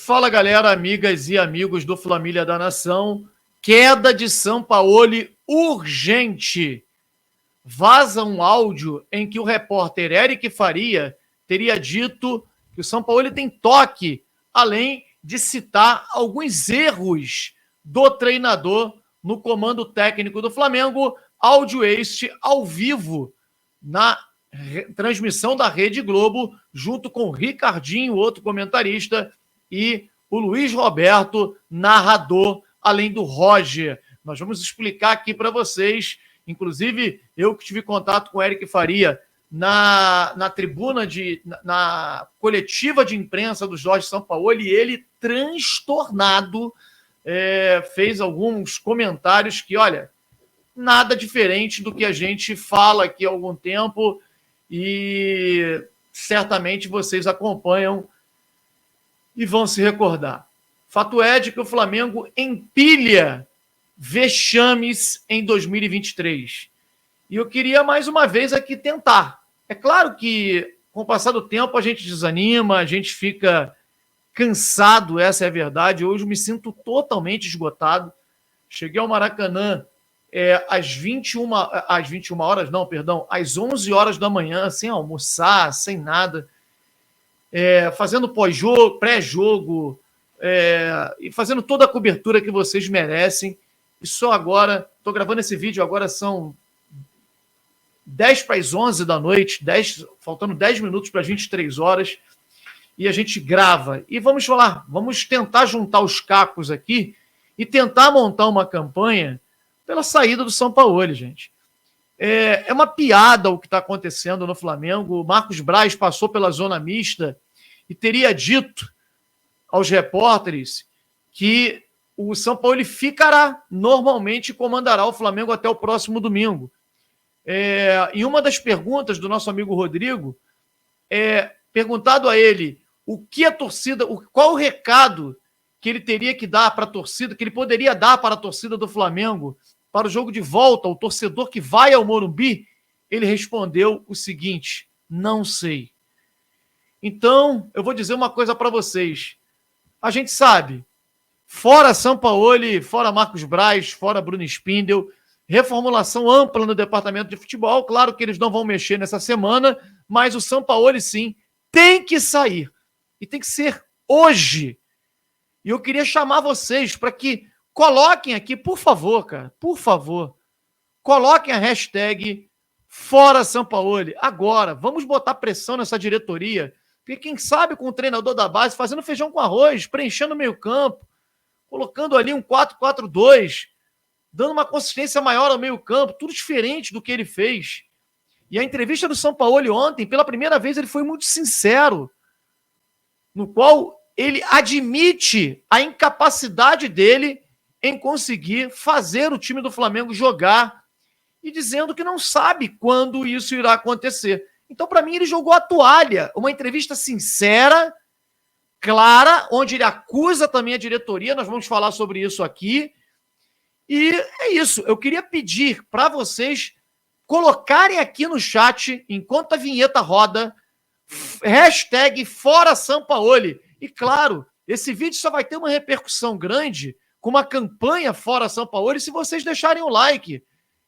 Fala, galera, amigas e amigos do Flamília da Nação. Queda de Sampaoli urgente. Vaza um áudio em que o repórter Eric Faria teria dito que o Sampaoli tem toque, além de citar alguns erros do treinador no comando técnico do Flamengo. Áudio este ao vivo na transmissão da Rede Globo, junto com o Ricardinho, outro comentarista, e o Luiz Roberto, narrador, além do Roger. Nós vamos explicar aqui para vocês, inclusive eu que tive contato com o Eric Faria na tribuna, na coletiva de imprensa do Jorge Sampaoli, e ele, transtornado, fez alguns comentários que, olha, nada diferente do que a gente fala aqui há algum tempo, e certamente vocês acompanham e vão se recordar. Fato é de que o Flamengo empilha vexames em 2023. E eu queria mais uma vez aqui tentar. É claro que com o passar do tempo a gente desanima, a gente fica cansado, essa é a verdade. Hoje eu me sinto totalmente esgotado. Cheguei ao Maracanã às 11 horas da manhã, sem almoçar, sem nada, fazendo pós-jogo, pré-jogo, e fazendo toda a cobertura que vocês merecem. E só agora, estou gravando esse vídeo, agora são 10 para as 11 da noite, faltando 10 minutos para as 23 horas, e a gente grava. E vamos falar, vamos tentar juntar os cacos aqui e tentar montar uma campanha pela saída do Sampaoli, gente. É uma piada o que está acontecendo no Flamengo. O Marcos Braz passou pela zona mista e teria dito aos repórteres que o Sampaoli ficará, normalmente comandará o Flamengo até o próximo domingo. E uma das perguntas do nosso amigo Rodrigo, perguntado a ele o que a torcida, qual o recado que ele teria que dar para a torcida, que ele poderia dar para a torcida do Flamengo para o jogo de volta, o torcedor que vai ao Morumbi, ele respondeu o seguinte: não sei. Então, eu vou dizer uma coisa para vocês. A gente sabe, fora Sampaoli, fora Marcos Braz, fora Bruno Spindel, reformulação ampla no departamento de futebol. Claro que eles não vão mexer nessa semana, mas o Sampaoli, sim, tem que sair. E tem que ser hoje. E eu queria chamar vocês para que coloquem aqui, por favor, cara, por favor, coloquem a hashtag Fora Sampaoli. Agora, vamos botar pressão nessa diretoria, porque quem sabe com o treinador da base fazendo feijão com arroz, preenchendo o meio campo, colocando ali um 4-4-2, dando uma consistência maior ao meio campo, tudo diferente do que ele fez. E a entrevista do Sampaoli ontem, pela primeira vez, ele foi muito sincero, no qual ele admite a incapacidade dele em conseguir fazer o time do Flamengo jogar e dizendo que não sabe quando isso irá acontecer. Então, para mim, ele jogou a toalha. Uma entrevista sincera, clara, onde ele acusa também a diretoria. Nós vamos falar sobre isso aqui. E é isso. Eu queria pedir para vocês colocarem aqui no chat, enquanto a vinheta roda, hashtag Fora Sampaoli. E, claro, esse vídeo só vai ter uma repercussão grande com uma campanha Fora Sampaoli se vocês deixarem o like.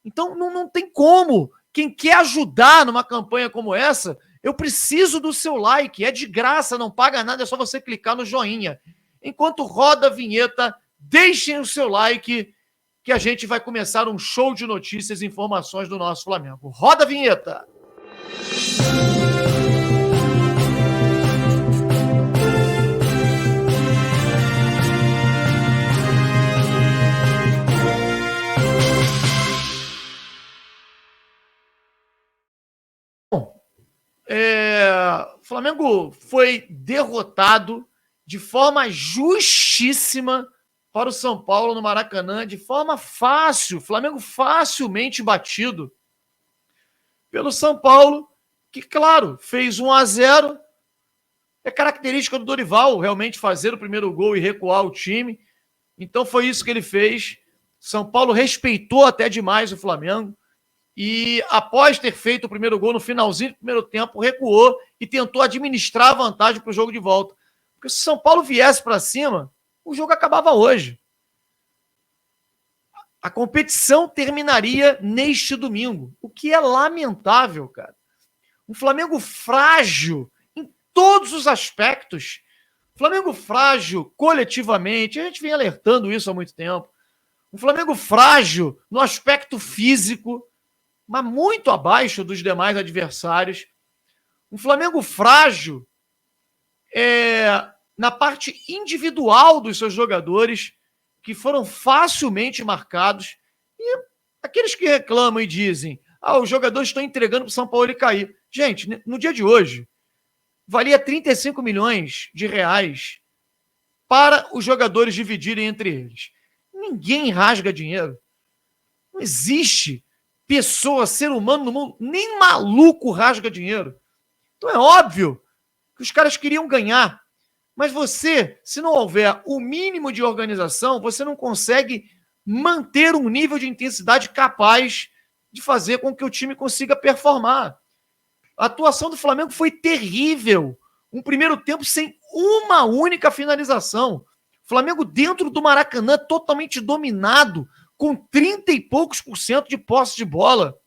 Então, não tem como. Quem quer ajudar numa campanha como essa, eu preciso do seu like. É de graça, não paga nada, é só você clicar no joinha. Enquanto roda a vinheta, deixem o seu like, que a gente vai começar um show de notícias e informações do nosso Flamengo. Roda a vinheta! O Flamengo foi derrotado de forma justíssima para o São Paulo no Maracanã, de forma fácil. Flamengo facilmente batido pelo São Paulo, que, claro, fez 1-0. É característica do Dorival realmente fazer o primeiro gol e recuar o time. Então foi isso que ele fez. São Paulo respeitou até demais o Flamengo. E após ter feito o primeiro gol no finalzinho do primeiro tempo, recuou e tentou administrar a vantagem para o jogo de volta. Porque se o São Paulo viesse para cima, o jogo acabava hoje. A competição terminaria neste domingo, o que é lamentável, cara. Um Flamengo frágil em todos os aspectos. Flamengo frágil coletivamente, a gente vem alertando isso há muito tempo. Um Flamengo frágil no aspecto físico, mas muito abaixo dos demais adversários. Um Flamengo frágil na parte individual dos seus jogadores, que foram facilmente marcados. E aqueles que reclamam e dizem: os jogadores estão entregando para o São Paulo e cair. Gente, no dia de hoje, valia 35 milhões de reais para os jogadores dividirem entre eles. Ninguém rasga dinheiro. Não existe pessoa, ser humano no mundo, nem maluco rasga dinheiro. Então é óbvio que os caras queriam ganhar. Mas você, se não houver o mínimo de organização, você não consegue manter um nível de intensidade capaz de fazer com que o time consiga performar. A atuação do Flamengo foi terrível. Um primeiro tempo sem uma única finalização. O Flamengo dentro do Maracanã totalmente dominado, com 30 e poucos % de posse de bola.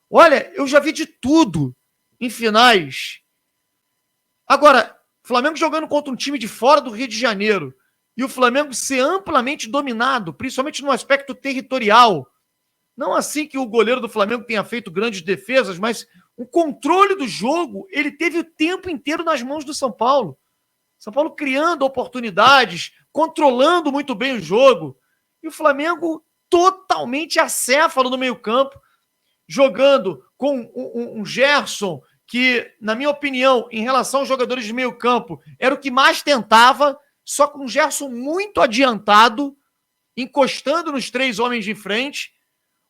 Olha, eu já vi de tudo em finais. Agora, o Flamengo jogando contra um time de fora do Rio de Janeiro e o Flamengo ser amplamente dominado, principalmente no aspecto territorial. Não assim que o goleiro do Flamengo tenha feito grandes defesas, mas o controle do jogo, ele teve o tempo inteiro nas mãos do São Paulo. São Paulo criando oportunidades, controlando muito bem o jogo. E o Flamengo totalmente acéfalo no meio-campo, jogando com um Gerson que, na minha opinião, em relação aos jogadores de meio-campo, era o que mais tentava, só com um Gerson muito adiantado, encostando nos 3 homens de frente.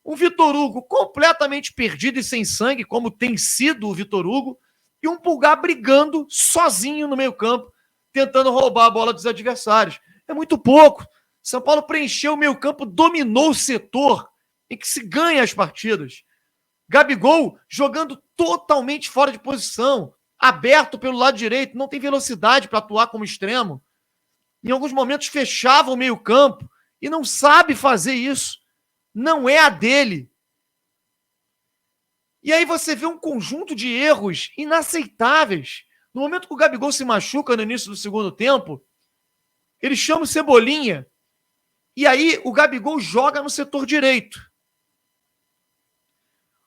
Um Vitor Hugo completamente perdido e sem sangue, como tem sido o Vitor Hugo, e um Pulgar brigando sozinho no meio-campo, tentando roubar a bola dos adversários. É muito pouco. São Paulo preencheu o meio-campo, dominou o setor em que se ganha as partidas. Gabigol jogando totalmente fora de posição, aberto pelo lado direito, não tem velocidade para atuar como extremo. Em alguns momentos fechava o meio-campo e não sabe fazer isso. Não é a dele. E aí você vê um conjunto de erros inaceitáveis. No momento que o Gabigol se machuca no início do segundo tempo, ele chama o Cebolinha. E aí o Gabigol joga no setor direito.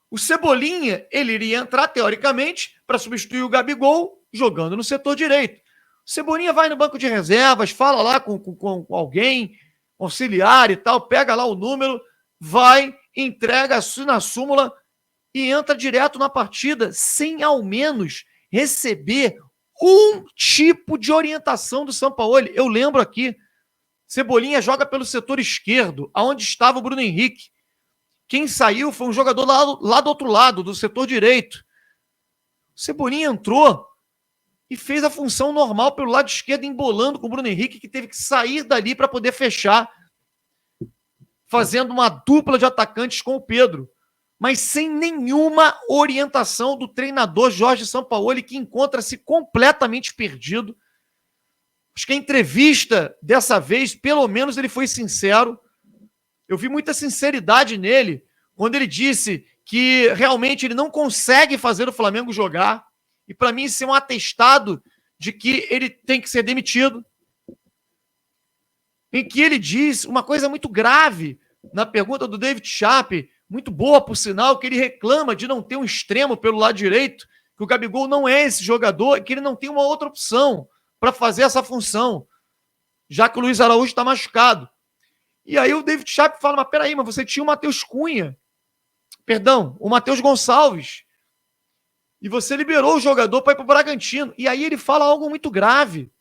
O Cebolinha, ele iria entrar, teoricamente, para substituir o Gabigol, jogando no setor direito. O Cebolinha vai no banco de reservas, fala lá com alguém, auxiliar e tal, pega lá o número, vai, entrega na súmula e entra direto na partida, sem ao menos receber um tipo de orientação do Sampaoli. Eu lembro aqui, Cebolinha joga pelo setor esquerdo, aonde estava o Bruno Henrique. Quem saiu foi um jogador lá do outro lado, do setor direito. O Cebolinha entrou e fez a função normal pelo lado esquerdo, embolando com o Bruno Henrique, que teve que sair dali para poder fechar, fazendo uma dupla de atacantes com o Pedro, mas sem nenhuma orientação do treinador Jorge Sampaoli, que encontra-se completamente perdido. Acho que a entrevista dessa vez, pelo menos ele foi sincero. Eu vi muita sinceridade nele quando ele disse que realmente ele não consegue fazer o Flamengo jogar. E para mim isso é um atestado de que ele tem que ser demitido. Em que ele diz uma coisa muito grave na pergunta do David Chape, muito boa por sinal, que ele reclama de não ter um extremo pelo lado direito, que o Gabigol não é esse jogador, que ele não tem uma outra opção para fazer essa função, já que o Luiz Araújo está machucado. E aí o David Chape fala, mas peraí, mas você tinha o Matheus Cunha, o Matheus Gonçalves, e você liberou o jogador para ir para o Bragantino. E aí ele fala algo muito grave.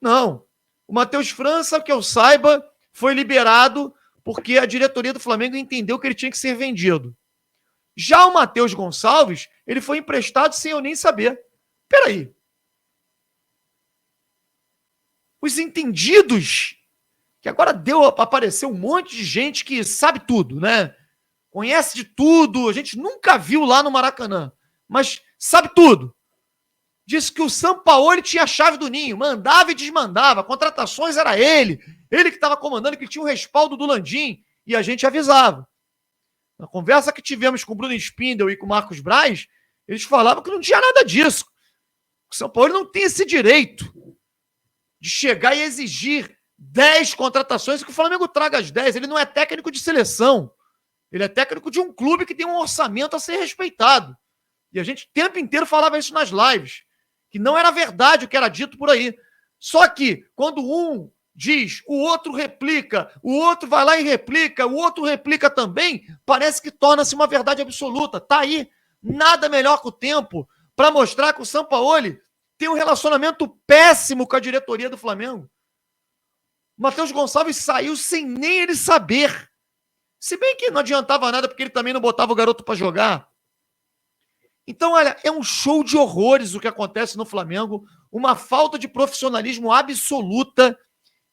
Não, o Matheus França, que eu saiba, foi liberado porque a diretoria do Flamengo entendeu que ele tinha que ser vendido. Já o Matheus Gonçalves, ele foi emprestado sem eu nem saber. Peraí. Os entendidos, que agora apareceu um monte de gente que sabe tudo, né? Conhece de tudo, a gente nunca viu lá no Maracanã, mas sabe tudo. disse que o Sampaoli tinha a chave do ninho, mandava e desmandava, contratações era ele que estava comandando, que tinha o respaldo do Landim, e a gente avisava. Na conversa que tivemos com o Bruno Spindel e com o Marcos Braz, eles falavam que não tinha nada disso. O Sampaoli não tem esse direito de chegar e exigir 10 contratações e que o Flamengo traga as 10. Ele não é técnico de seleção. Ele é técnico de um clube que tem um orçamento a ser respeitado. E a gente o tempo inteiro falava isso nas lives, que não era verdade o que era dito por aí. Só que, quando um diz, o outro replica, o outro vai lá e replica, o outro replica também, parece que torna-se uma verdade absoluta. Tá aí, nada melhor que o tempo para mostrar que o Sampaoli tem um relacionamento péssimo com a diretoria do Flamengo. O Matheus Gonçalves saiu sem nem ele saber. Se bem que não adiantava nada, porque ele também não botava o garoto para jogar. Então, olha, é um show de horrores o que acontece no Flamengo, uma falta de profissionalismo absoluta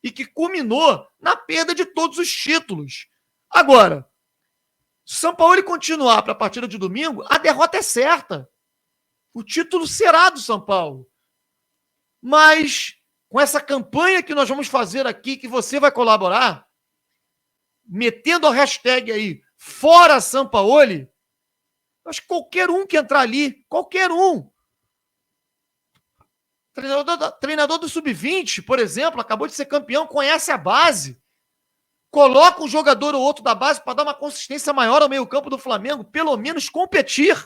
e que culminou na perda de todos os títulos. Agora, se o Sampaoli continuar para a partida de domingo, a derrota é certa. O título será do São Paulo. Mas, com essa campanha que nós vamos fazer aqui, que você vai colaborar, metendo a hashtag aí, fora Sampaoli, acho que qualquer um que entrar ali, qualquer um. Treinador do Sub-20, por exemplo, acabou de ser campeão, conhece a base. Coloca um jogador ou outro da base para dar uma consistência maior ao meio-campo do Flamengo, pelo menos competir.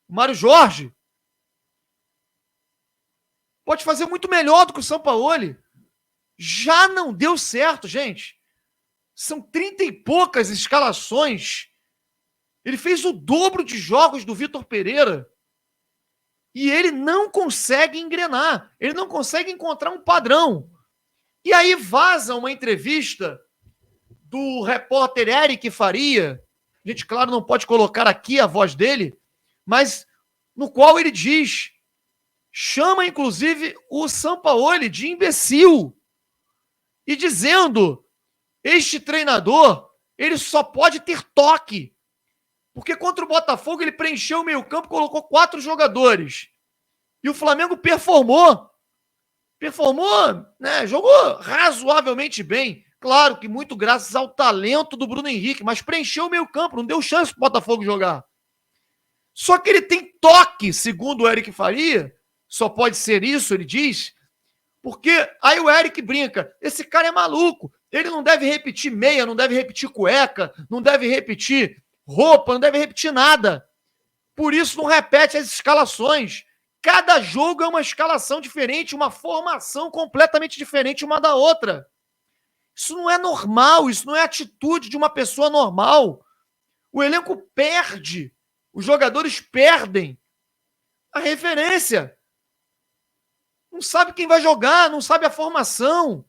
O Mário Jorge pode fazer muito melhor do que o Sampaoli. Já não deu certo, gente. São 30 e poucas escalações. Ele fez o dobro de jogos do Vitor Pereira. E ele não consegue engrenar. Ele não consegue encontrar um padrão. E aí vaza uma entrevista do repórter Eric Faria. A gente, claro, não pode colocar aqui a voz dele, mas no qual ele diz, chama inclusive o Sampaoli de imbecil. E dizendo, este treinador, ele só pode ter toque. Porque contra o Botafogo ele preencheu o meio-campo, colocou 4 jogadores. E o Flamengo performou. Performou, né? Jogou razoavelmente bem. Claro que muito graças ao talento do Bruno Henrique, mas preencheu o meio-campo, não deu chance para o Botafogo jogar. Só que ele tem toque, segundo o Eric Faria, só pode ser isso, ele diz, porque aí o Eric brinca, esse cara é maluco, ele não deve repetir meia, não deve repetir cueca, não deve repetir roupa, não deve repetir nada. Por isso não repete as escalações. Cada jogo é uma escalação diferente, uma formação completamente diferente uma da outra. Isso não é normal, isso não é atitude de uma pessoa normal. O elenco perde, os jogadores perdem a referência. Não sabe quem vai jogar, não sabe a formação.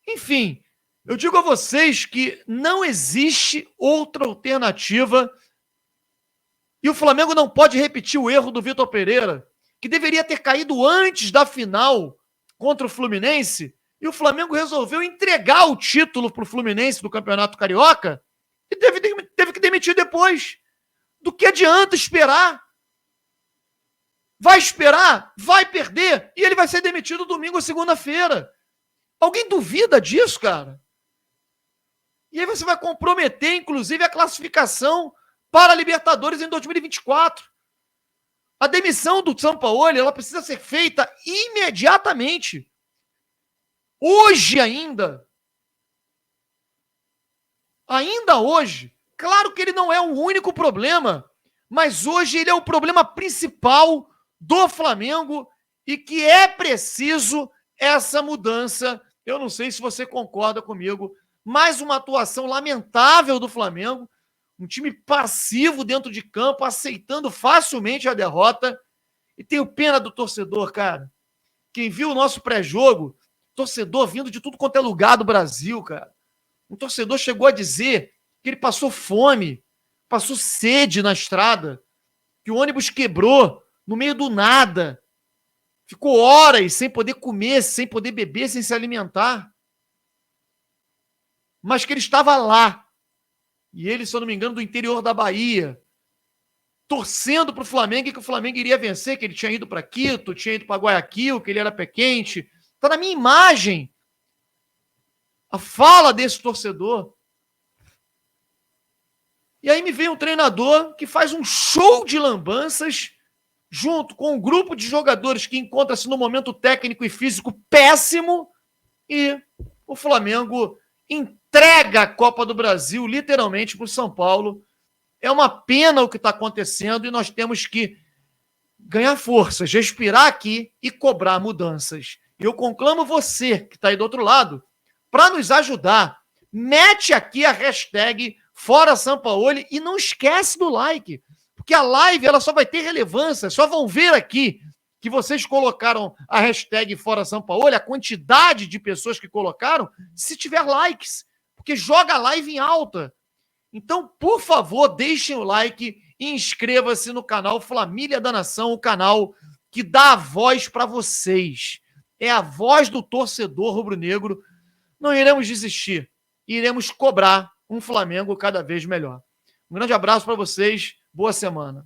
Enfim, eu digo a vocês que não existe outra alternativa e o Flamengo não pode repetir o erro do Vitor Pereira, que deveria ter caído antes da final contra o Fluminense, e o Flamengo resolveu entregar o título para o Fluminense do Campeonato Carioca e teve que demitir depois. Do que adianta esperar? Vai esperar, vai perder, e ele vai ser demitido domingo ou segunda-feira. Alguém duvida disso, cara? E aí você vai comprometer, inclusive, a classificação para a Libertadores em 2024. A demissão do Sampaoli, ela precisa ser feita imediatamente. Hoje ainda. Ainda hoje. Claro que ele não é o único problema, mas hoje ele é o problema principal do Flamengo e que é preciso essa mudança. Eu não sei se você concorda comigo. Mais uma atuação lamentável do Flamengo. Um time passivo dentro de campo, aceitando facilmente a derrota. E tenho pena do torcedor, cara. Quem viu o nosso pré-jogo, torcedor vindo de tudo quanto é lugar do Brasil, cara. Um torcedor chegou a dizer que ele passou fome, passou sede na estrada, que o ônibus quebrou no meio do nada. Ficou horas sem poder comer, sem poder beber, sem se alimentar. Mas que ele estava lá. E ele, se eu não me engano, do interior da Bahia. torcendo para o Flamengo e que o Flamengo iria vencer, que ele tinha ido para Quito, tinha ido para Guayaquil, que ele era pé quente. Está na minha imagem a fala desse torcedor. E aí me vem um treinador que faz um show de lambanças junto com um grupo de jogadores que encontra-se no momento técnico e físico péssimo, e o Flamengo entrega a Copa do Brasil literalmente para o São Paulo. É uma pena o que está acontecendo e nós temos que ganhar forças, respirar aqui e cobrar mudanças. Eu conclamo você, que está aí do outro lado, para nos ajudar. Mete aqui a hashtag Fora Sampaoli e não esquece do like, porque a live ela só vai ter relevância, só vão ver aqui que vocês colocaram a hashtag Fora Sampaoli, a quantidade de pessoas que colocaram, se tiver likes, porque joga a live em alta. Então, por favor, deixem o like e inscreva-se no canal Família da Nação, o canal que dá a voz para vocês. É a voz do torcedor rubro-negro. Não iremos desistir. Iremos cobrar um Flamengo cada vez melhor. Um grande abraço para vocês. Boa semana.